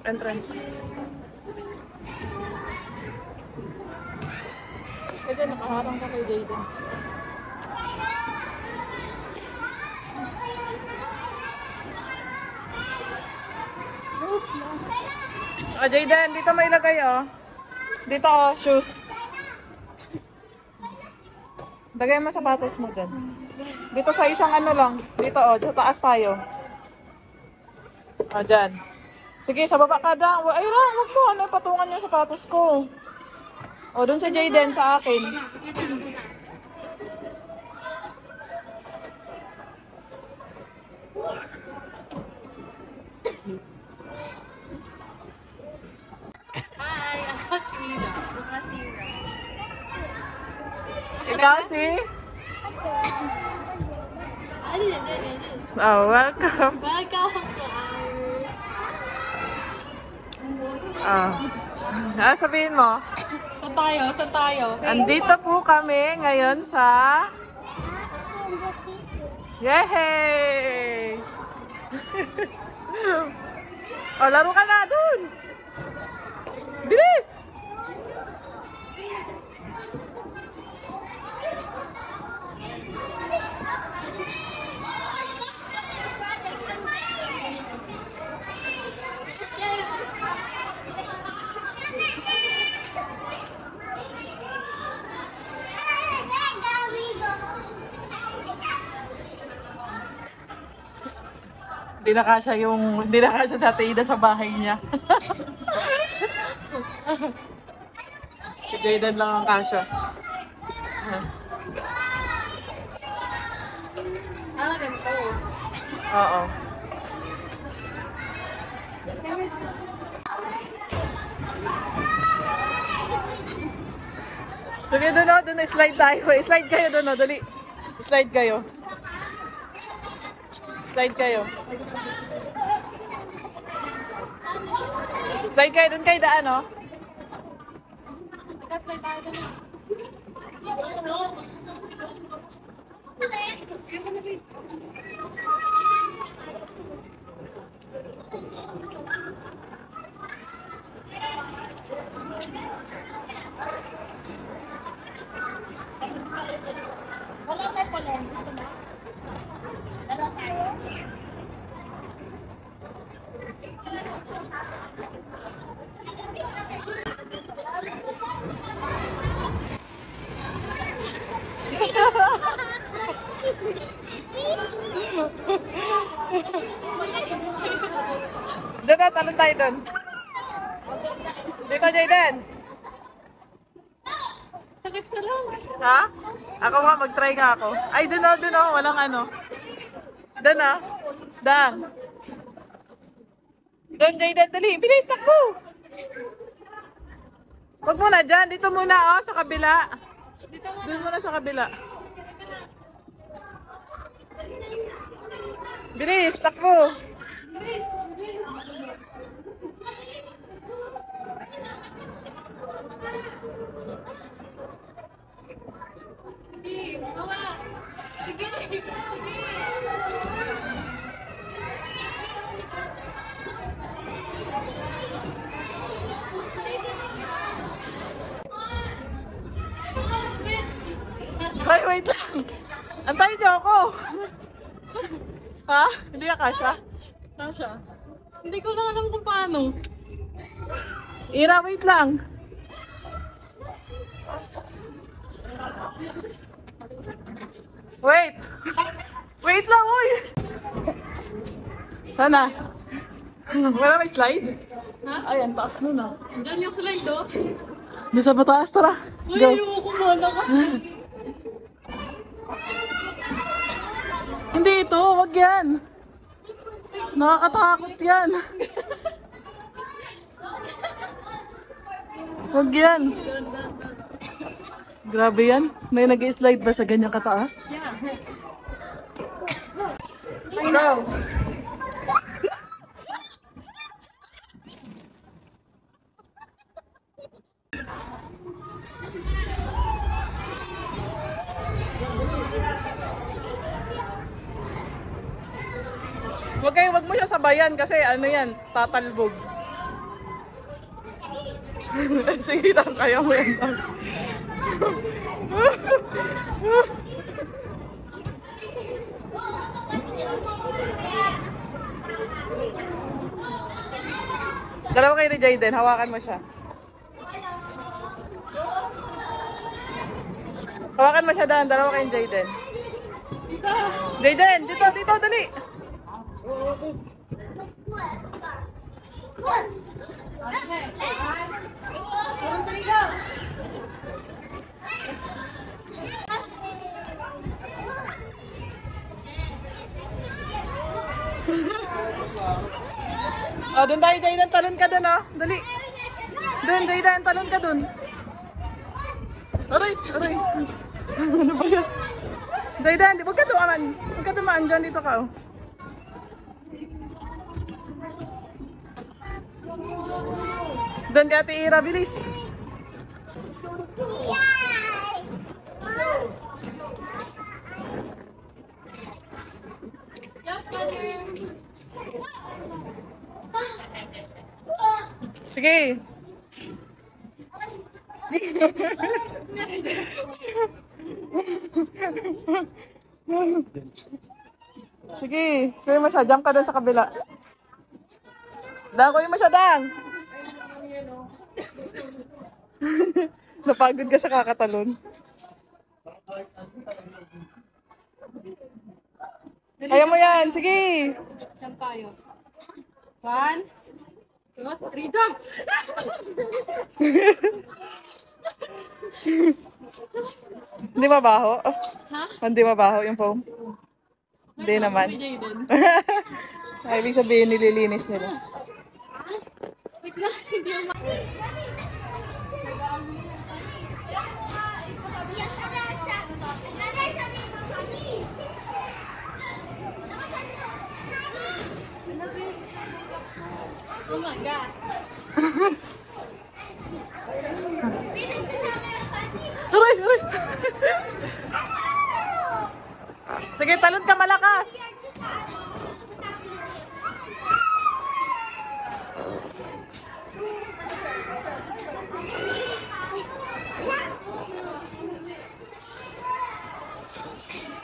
entrance. Kaya nakaharang ka kay Jayden. Jayden, dito may ilagay oh. Dito oh, shoes. Lagay mo sapatos mo dyan. Dito sa isang ano lang. Dito oh, sa taas tayo. O, dyan. Sige, sa baba ka daw. Ay, wag mo. Ano, patungan yung sapatos ko. O, dun si Jayden sa akin. Hi, ako si Mira. Ikaw si? Oh, welcome. Welcome to our... Sabihin mo. Saan tayo? Saan tayo? Andito po kami ngayon sa... Yehey! O, laro ka na dun! Bilis! Hindi na kasya sa Teida sa bahay niya. Si Jayden lang ang kasya. Ganito. Oo. Sige, doon slide tayo. Slide kayo doon, dali. Slide kayo. Slide kayo. Slide kayo doon kayo daan, no? Nag-slide tayo doon. Wala na po lang. Dala tayo. Doon na, talon tayo doon. Dito, Jayden. Sakit sa lang. Ha? Ako nga, mag-try nga ako. Ay, doon o, walang ano. Doon o. Dan. Doon, Jayden, dali. Bilis, takbo. Huwag muna dyan. Dito muna, sa kabila. Doon muna sa kabila. Bilis, takbo. Sige, mama. Sige, sige. Ay, wait lang. Antayin niyo ako. Ha? Hindi ka kasya? Kasha. Hindi ko lang alam kung paano. Ira, wait lang. Wait. Wait lang, uy. Sana. Wala may slide? Ha? Ayan, taas nun ah. Diyan yung slide, oh. Doon sa mataas, tara. Uy, Go. ayoko muna ka. Hindi ito, wag yan. Nakakatakot yan. Wag yan. Grabe yan. May nag-slide ba sa ganyang kataas? Yeah. Go. Wag mo siya sabayan kasi ano yan, tatalbog. Sige lang, kaya mo yan lang. Dalawa kayo ni Jayden, hawakan mo siya. Hawakan mo siya Dan, dalawa kayo ni Jayden. Jayden, dito, dito, dali. Oh, doon tayo, Jayden, talon ka doon, oh. Dali. Doon, Jayden, talon ka doon. Aray, aray. Ano ba yan? Jayden, huwag ka dumaan. Huwag ka dumaan dyan, dito ka, oh. Doon ka, Ate Ira, bilis. Sige. Sige, kuya mo siya. Diyan ka doon sa kabila. Dang, kuya mo siya, Dang. Napagod ka sa kakatalon. Kaya mo yan, sige. Jump tayo. 1, 2, 3, jump! Hindi mabaho? Ha? Hindi mabaho yung foam? Hindi naman. Ay, ibig sabihin nililinis nila. Wait lang, hindi yung Oh my God. Aray, aray. Sige, talon ka malakas.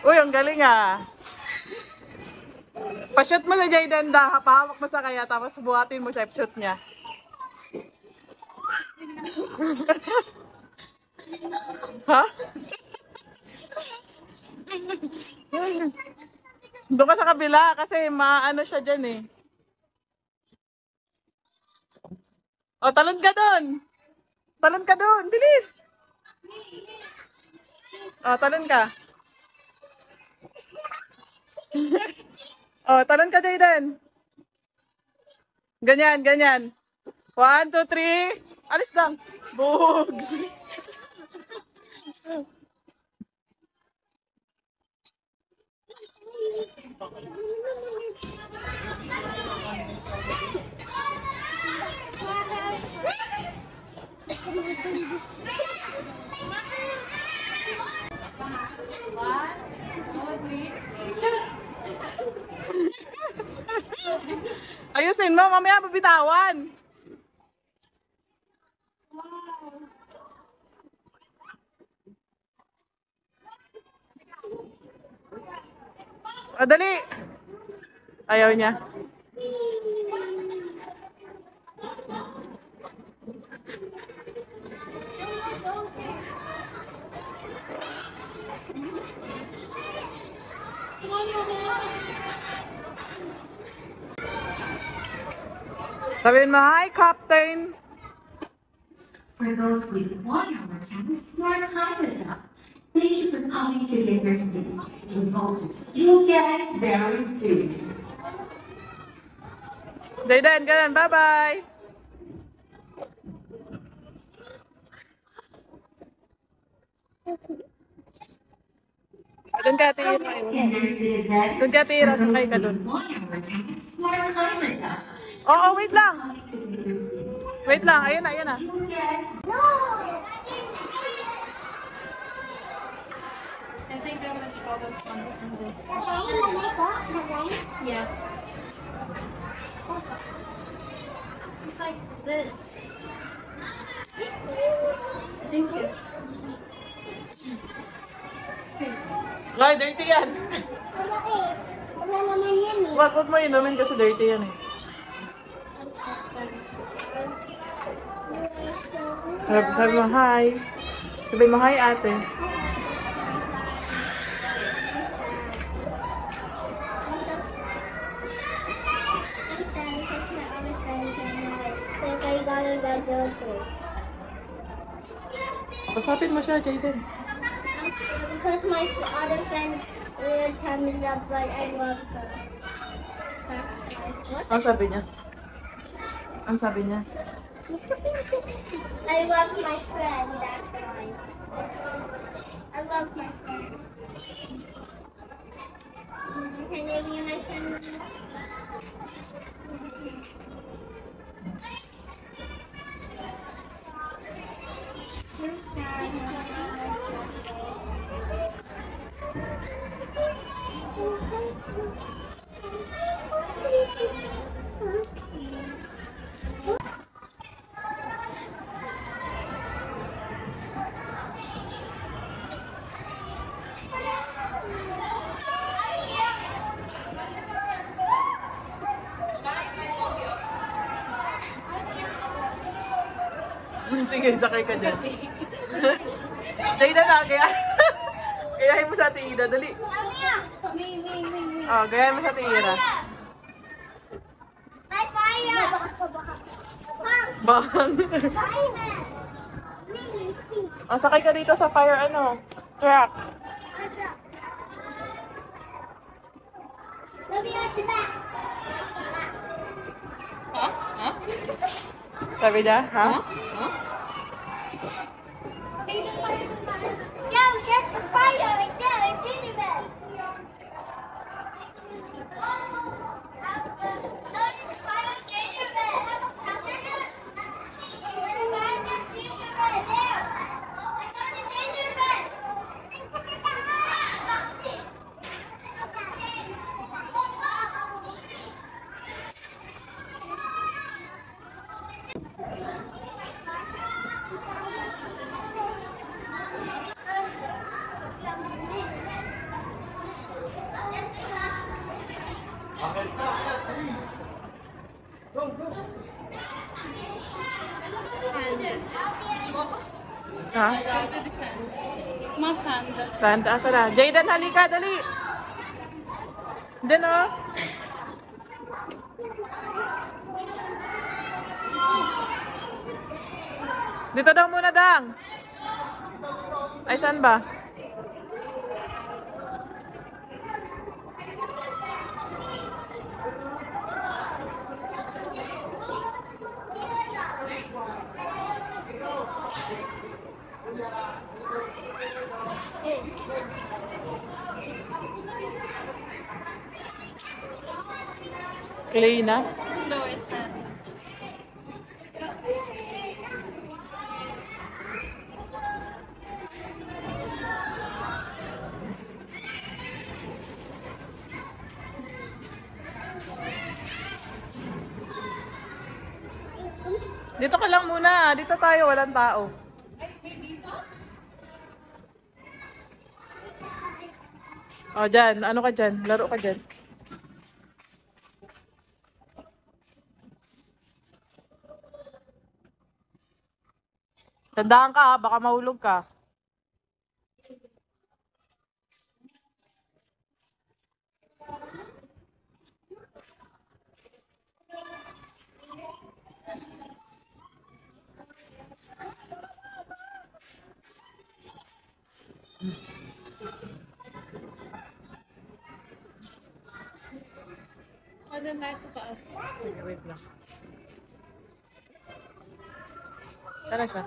Uy, ang galing ah. Pa-shoot mo sa Jayden, pahawak mo sa kaya, tapos buhatin mo siya, shoot niya. Ha? Doon ka sa kabila kasi maano siya dyan eh. O, talon ka doon. Talon ka doon, bilis. O, talon ka. Oh, talon ka, Jayden. Ganyan, ganyan. 1, 2, 3. Alis lang. Bugs. Ayusin mo, mamaya mabitawan. O, dali. Ayaw niya. Sabihin mo, hi, Captain. For those with 1 hour attendance, your time is up. Thank you for coming to University. We hope to see you again very soon. Jayden, ganun, bye-bye. Doon ka, tira. Doon ka, tira. Sakay ka doon. Oo, wait lang. Wait lang, ayun na, ayun na. I think I'm gonna draw this one and this. Yeah. It's like this. Thank you. Ay, dirty yan. Wala eh. Wala naman yan eh. Wag mo inumin kasi dirty yan eh. Sabi mo, hi. Sabi mo, hi ate. Pasapin mo siya, Jaden. Because my other friend thumbs up, but I love her. What? Ang sabi niya? Ang sabi niya? I love my friend, that's why. I love my friend. Can you be my friend? I'm sad. Sige, sakay ka dyan. Jaden na, kaya. Gayahin mo sa Ate Ida, dali. Me. Oh, gayahin mo sa Ate Ira. My fire! Bang. Fireman! Oh, sakay ka dito sa fire, truck. Let me at the back. Sabi niya, ha? Yo, there's the fire right there. I did it, man. Ha? Go to the sand. More sand. Saan? Asa na? Jaden, halika, dali. Diyan, oh. Dito daw muna, Dang. Ay, saan ba? Clay na? No, it's sand. Dito ka lang muna. Dito tayo, walang tao. O, dyan. Ano ka dyan? Laro ka dyan. Tandaan ka, ha? Baka mahulog ka. Ano na sa taas? Sige, wait lang. Sana siya.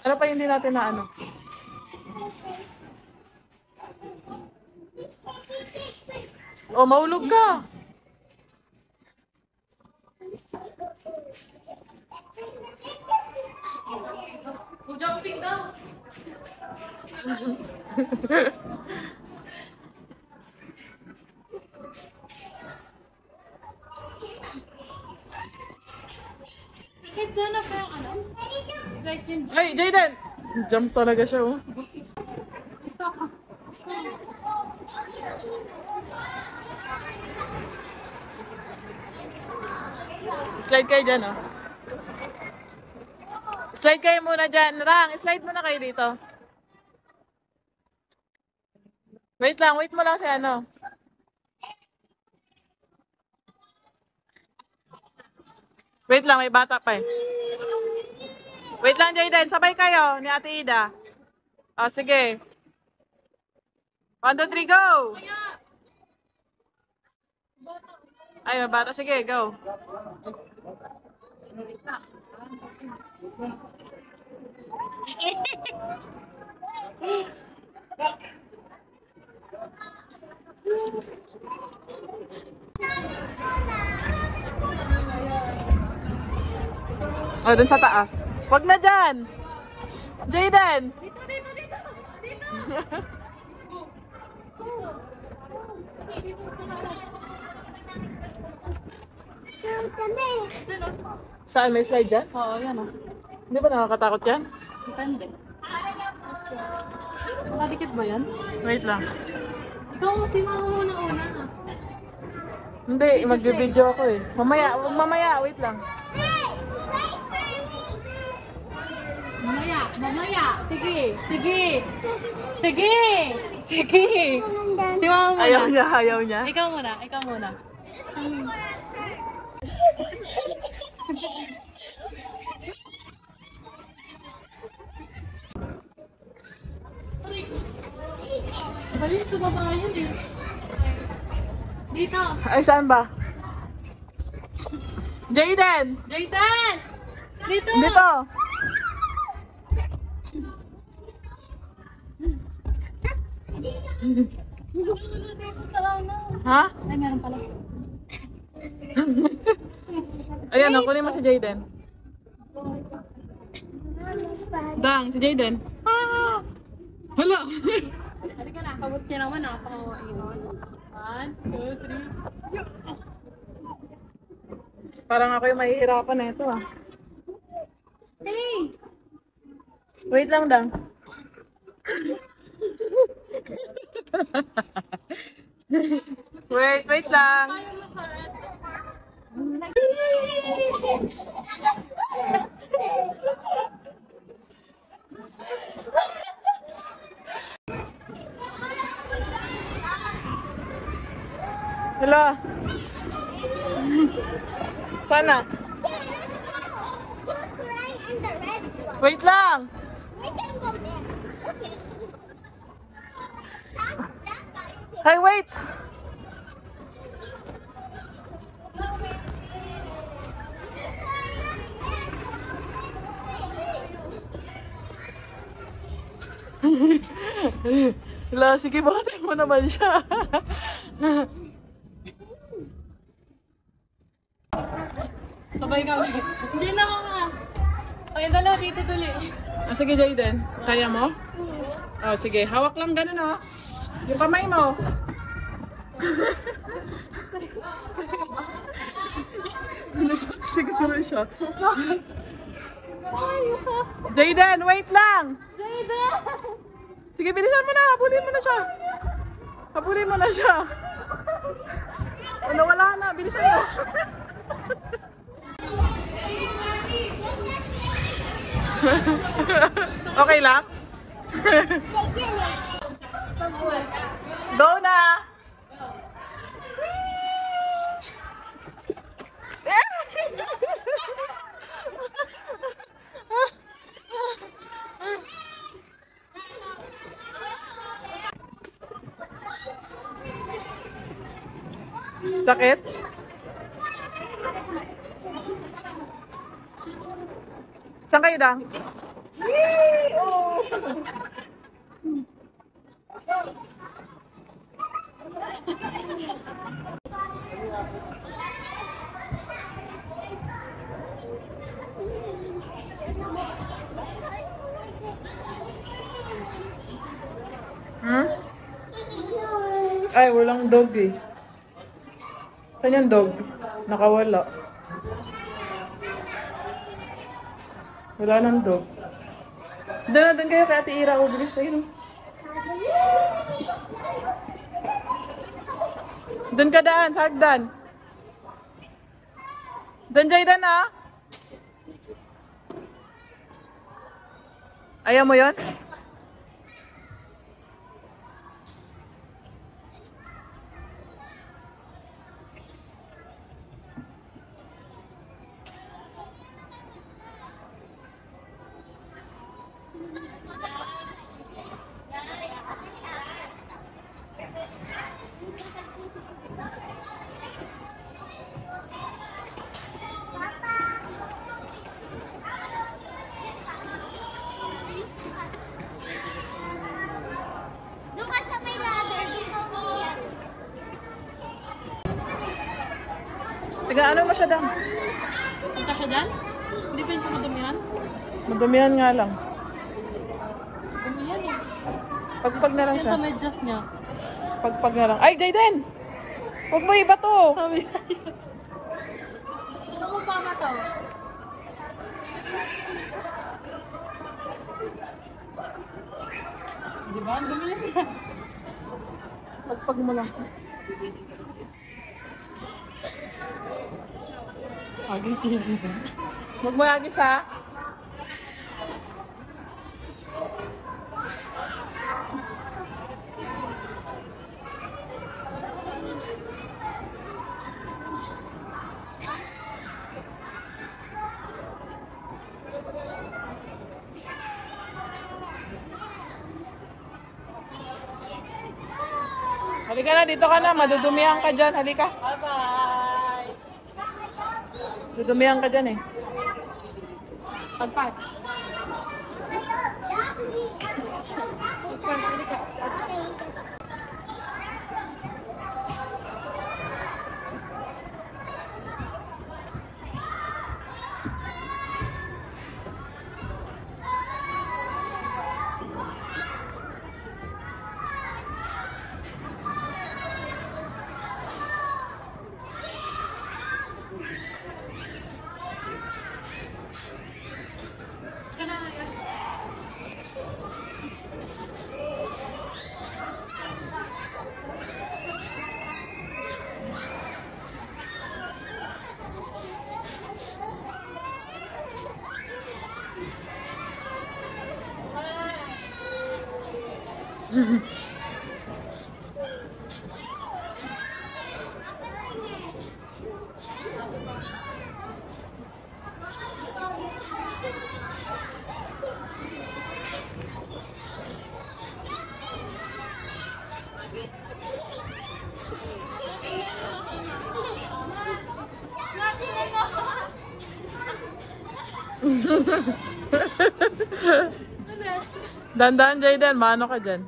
Ano pa hindi natin na ano? O, mahulog ka. Jumping daw. Ay, Jayden! Jump talaga siya, oh. Slide kayo dyan, oh. Slide kayo muna dyan. Rang, slide muna kayo dito. Wait lang, wait mo lang si ano. Wait lang, may bata pa eh. Wait lang, Jayden. Sabay kayo ni Ate Ida. O, sige. 1, 2, 3, go! Ay, may bata. Sige, go. O, dun sa taas. Wag na dyan! Jayden! Dito, dito, dito! Dito! Dito, Kami. Saan may slide dyan? Oo, yan ah. Hindi ba nakakatakot yan? Depende. Nakadikit ba yan? Wait lang. Ikaw kasi muna una. Hindi, mag-video ako eh. Mamaya, wag mamaya. Wait lang. Mamaya, mamaya. Sige, sige. Sige! Sige! Si mama muna. Ayaw niya, ayaw niya. Ikaw muna, ikaw muna. Balik sa baba yun eh. Dito. Ay, saan ba? Jayden! Jayden! Dito! Dito! Ha? Ay, meron pala. Ayan, kunin mo si Jayden. Dang, si Jayden. Ah! Hala! Halika na, kabot niya naman ako. 1, 2, 3. Parang ako yung mahihirapan na ito ah. Hey! Wait lang, Dang. Wait lang. Ayaw mo sa red. Hala. Sana. Look right in the red one. Wait lang. We can go there. Okay. That guy is Hey, wait. Hala, sige, bakit mo naman siya? Sabay kami. Hindi na mama. Okay, dalawa dito tuloy. Sige, Jayden. Kaya mo? Oh, sige. Hawak lang ganun, oh. Yung kamay mo. Siguro siya. Jayden, wait lang! Jayden! Sige, bilisan mo na. Habulin mo na siya. Habulin mo na siya. Ano, wala na. Bilisan mo. Okay lang? Go na! Sakit? Saan kayo, Dang? Hmm? Ay, walang dog eh. Saan yung dog? Nakawala. Wala nang dog. Doon na doon kayo kay Ate Ira. O, bilis sa'yo. Doon ka daan, sa hagdan. Doon, Jaydan, ah. Ayaw mo yon? Doon ka sa may ladder, doon ka umiyak. Tiga, ano mo siya, Dam? Punta siya dyan? Hindi pa yun siya madumihan? Madumihan nga lang. Dumihan eh. Pagpag na lang Yan siya. sa medyas niya. Pagpag na lang. Ay, Jayden! Huwag mo iba to. Sabi na yun. Ako pa ma to. Di ba? Ang dumihan niya. Pagpag mo lang. Agis yun. Huwag mo agis, ha? Halika na, dito ka na. Madudumihan ka dyan. Halika. Bye-bye! Dudumihan ka dyan eh. Pagpag. Dandan, Jayden. Mano ka dyan?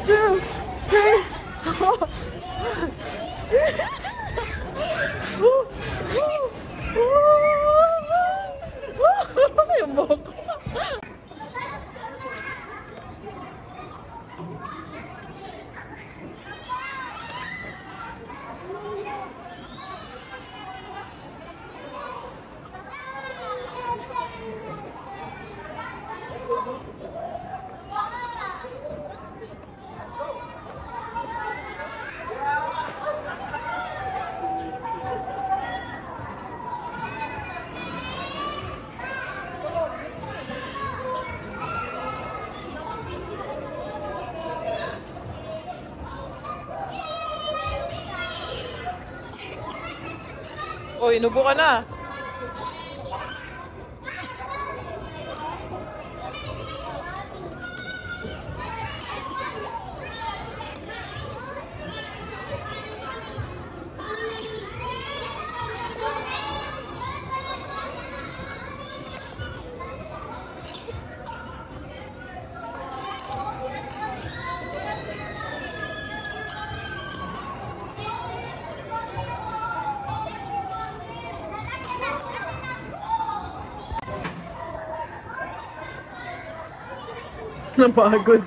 Two, three, four. Yung buhok ko. O, inubo ka na. Napagod.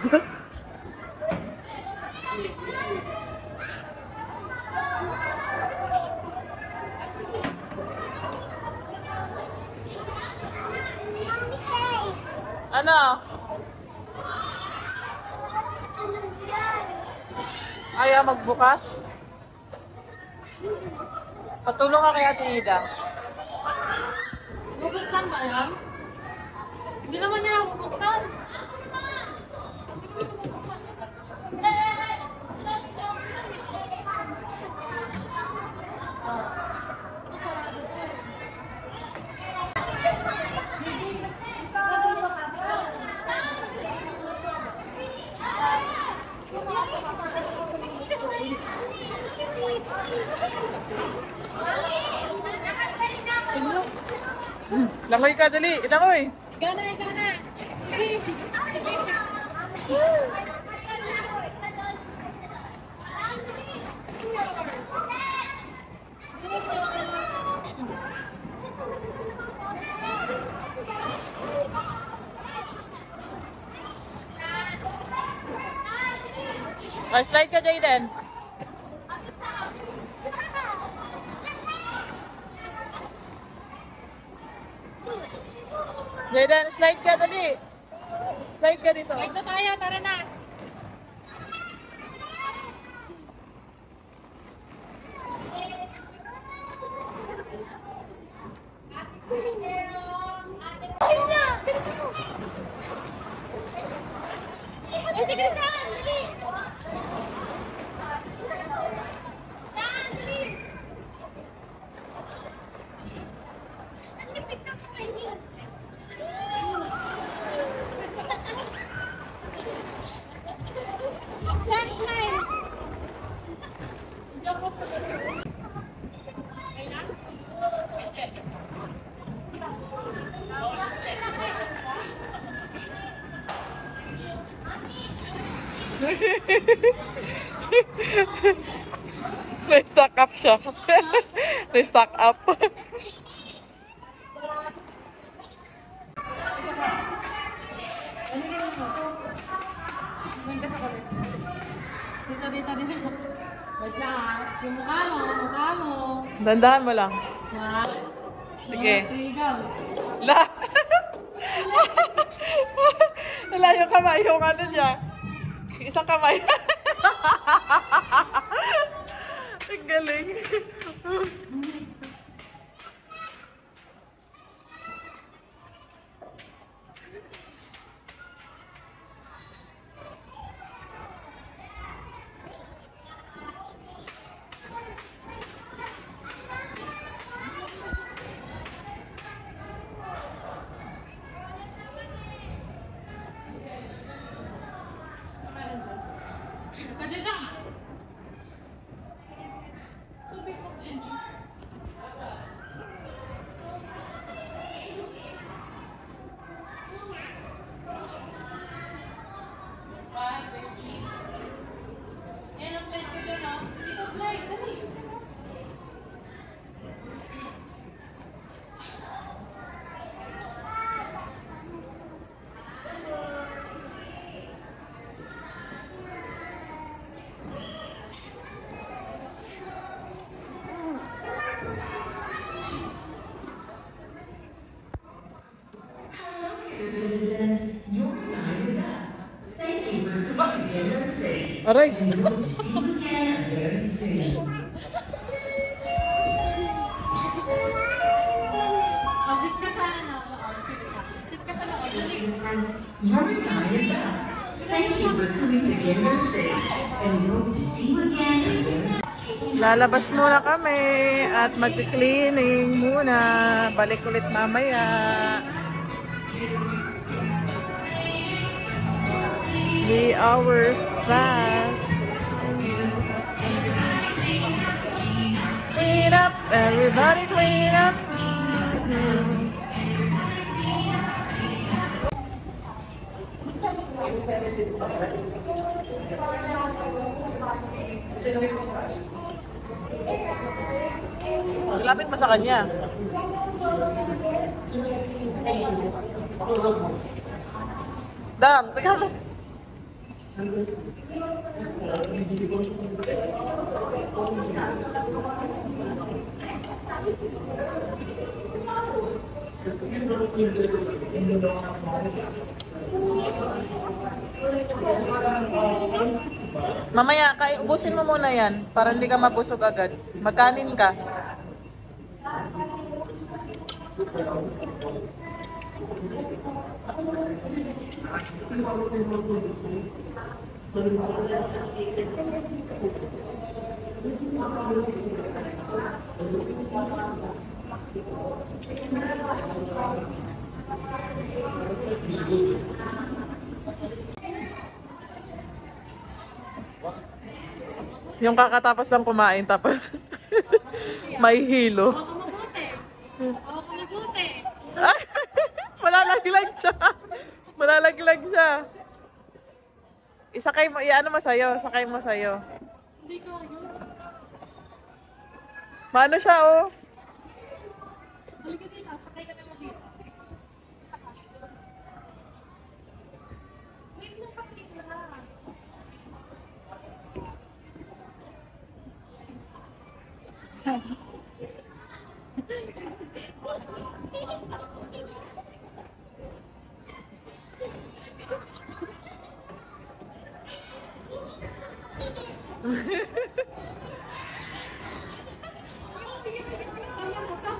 Ano? Ayaw magbukas? Patulong ka kay Ate Ida. Bubuksan ba yan? Hindi naman niya bubuksan. Langoy ka, dali. Langoy. Ikaw na, ikaw na. Slide ka, Jayden. Jayden, slide ka, dali. Slide ka dito. Slide na tayo, tara na. Na-stock up siya. Na-stock up. Dito. Wait lang ah. Yung mukha mo. Dandahan mo lang. Sige. Ikaw. La! Wala yung kamay, yung ano niya. Isang kamay. Ang galing. Aray! Sit ka sa ano. Sit ka sa loob. Your time is up. Thank you for coming to Gender Safe, and we hope to see you again. Lalabas muna kami at mag-cleaning muna. Balik ulit mamaya. 3 hours pass. Clean up, everybody clean up. Lapit mo sa kanya. Dang, tingnan mo. Mamaya, ubusin mo muna yan para hindi ka mabusog agad. Magkanin ka. Yung kakatapos lang kumain tapos may hilo. Ako mabuti. Ako mabuti. Ay, malalaglag siya. Malalaglag siya. Isakay mo, iano mo sa'yo, sakay mo sa'yo. Hindi ko yun. Maano siya, oh. Halika dito. Sakay ka naman dito. Wait lang pa dito na.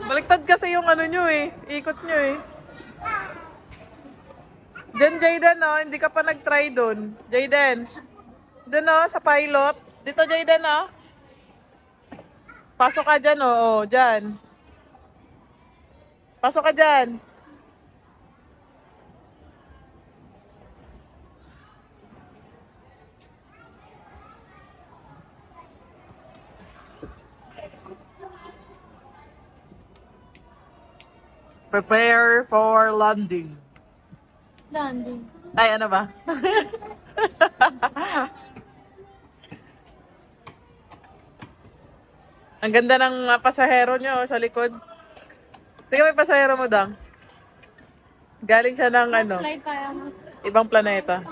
Baliktad kasi yung ano nyo eh. Ikot nyo eh. Diyan, Jayden, oh. Hindi ka pa nag-try dun. Jayden. Dun, oh, sa pilot. Dito, Jayden, oh. Pasok ka dyan, oh. Dyan. Pasok ka dyan. Prepare for landing. Landing. Ay, ano ba? Ang ganda ng pasahero nyo sa likod. Tingnan mo yung pasahero mo, Dang. Galing siya ng ano, Slide tayo. ibang planeta.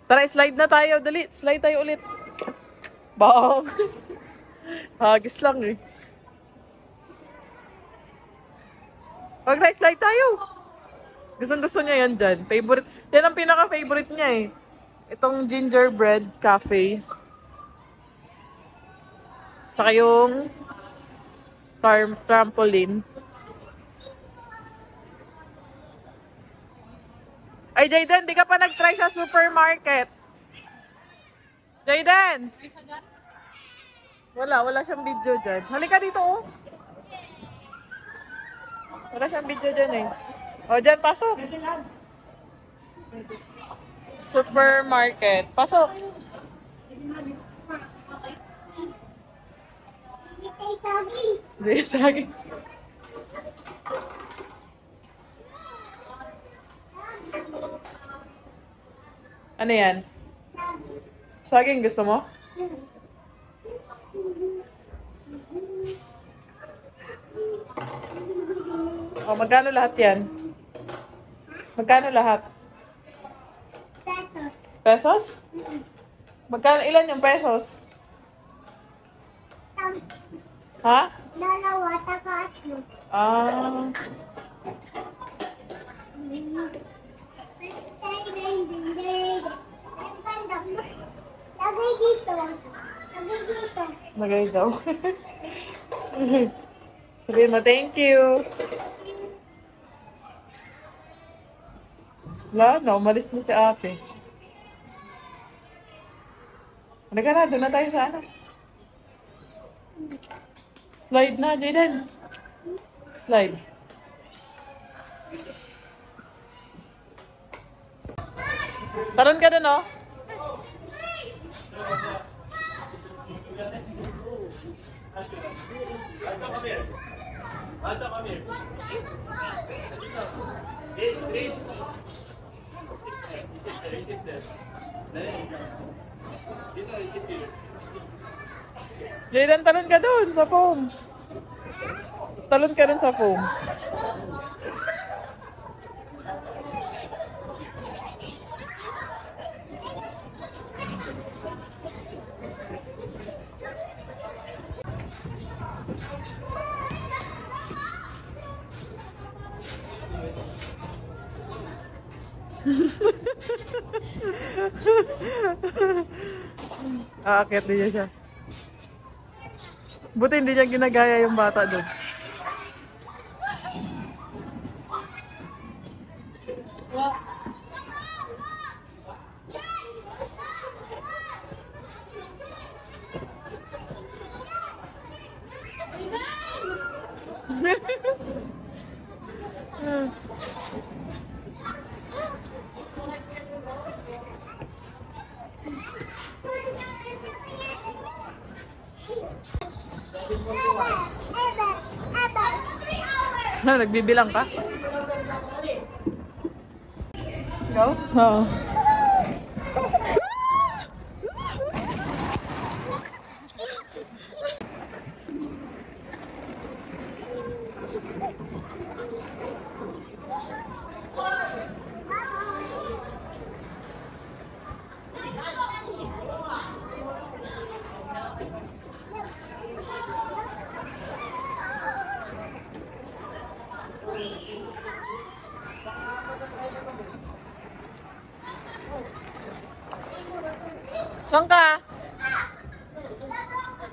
Tara, slide na tayo. Dali, slide tayo ulit. Bang! Hagis lang eh. Wag na, slide tayo. Gustong-gusto niya yan dyan. Favorite. Yan ang pinaka-favorite niya eh. Itong gingerbread cafe. Tsaka yung trampoline. Ay, Jayden, di ka pa nag-try sa supermarket. Jayden! Wala siyang video dyan. Halika dito, oh. Wala siyang video dyan eh. O, dyan, pasok. Supermarket. Pasok. Hindi, saging. Ano yan? Saging gusto mo? O, magkano lahat yan? Magkano lahat? Pesos. Pesos? Magkano, ilan yung pesos? Ha? Dalawa, tatlo. Ah, Lagay dito. Lagay dito. lagay daw. Sabihin mo, thank you. Wala na, umalis na si ate. Halika na, doon na tayo sa ano. Slide na, Jayden. Slide. Taron ka dun, oh. Jayden, talon ka dun sa foam. Talon ka dun sa foam. Aakyat din siya. Buti hindi niya ginagaya yung bata doon. Wow. Nagbibilang ka? Ikaw? Oo. Saan ka?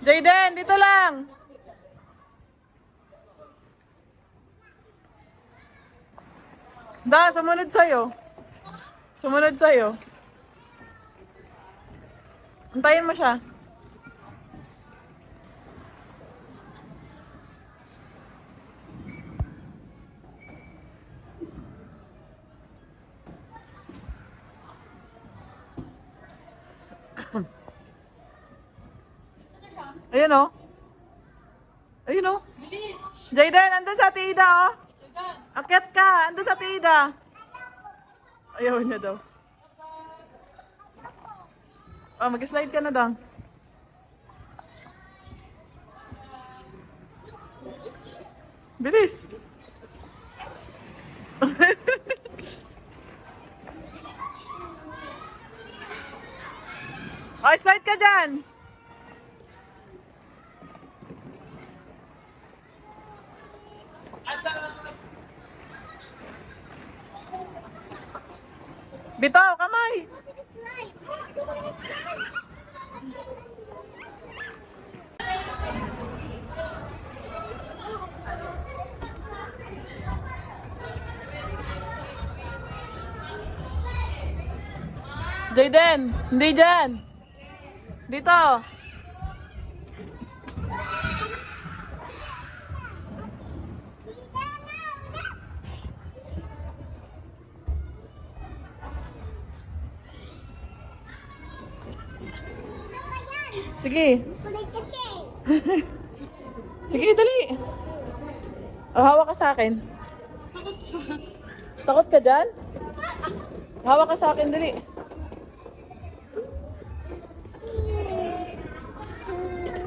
Jayden, dito lang. Da, sumunod sa'yo. Sumunod sa'yo. Antayin mo siya. Ayun o. Ayun o. Bilis! Jayden, andun sa Ate Ida o. Agad! Akyat ka, andun sa Ate Ida. Ayaw niya daw. Oh, mag-slide ka na daw. Bilis. Oh, slide ka dyan. Bitaw, kamay. Jayden, hindi dyan. Dito. Sige. Kulit kasi. Sige, dali. O, hawak ka sa akin. Takot ka dyan? Hawak ka sa akin, dali.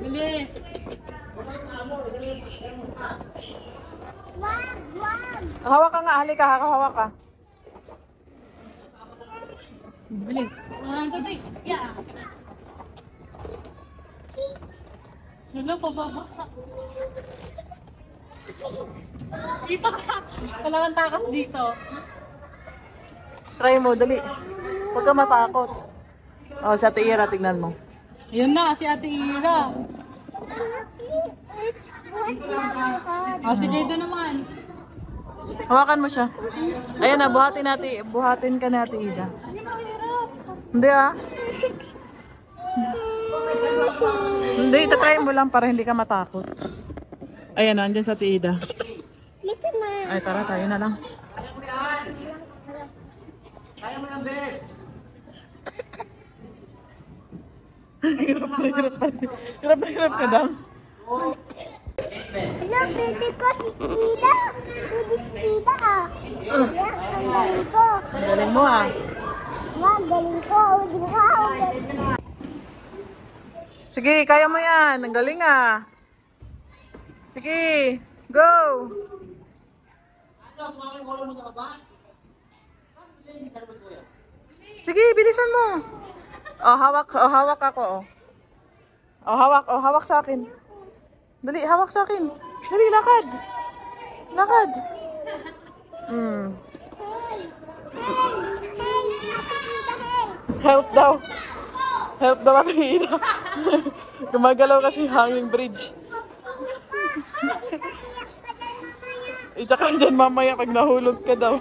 Bilis! Wag. Hawak ka nga, halika, hawak ka. Bilis! 1, 2, 3, yeah! Wala, pababa ka. Dito ka! Wala kang takas dito. Try mo, dali. Huwag ka matakot. O, sa Ira, tignan mo. Yun na, si Ate Ira. O, si Jayden naman. Hawakan mo siya. Ayan na, buhatin ka natin, Ida. Hindi ah. Hindi, itatry mo lang para hindi ka matakot. Ayan na, andyan sa Ida. Dito na. Ay, tara, tayo na lang. Hirap na hirap ka daw. Hello, baby ko si Ida. Baby si Ida ah. Yeah, ang galing ko. Ang galing mo ah. Ma, galing ko. Galing ko. Sige, kaya mo yan. Ang galing ah. Sige, go! Sige, bilisan mo. Oh, hawak ako, oh. Oh, hawak sa akin. Dali, hawak sa akin. Dali, lakad. Lakad. Help daw. Help daw Ate Ina. Gumagalaw kasi yung hanging bridge. Itsaka dyan mamaya pag nahulog ka daw.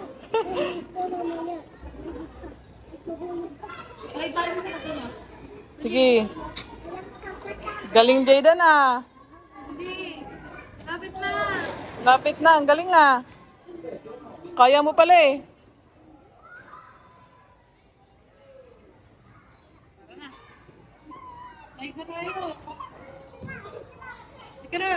Ay, tayo mo na. Sige. Galing Jayden ah. Hindi. Lapit na. Lapit na, ang galing ah. Kaya mo pala eh. Ay, na tayo. Teka na.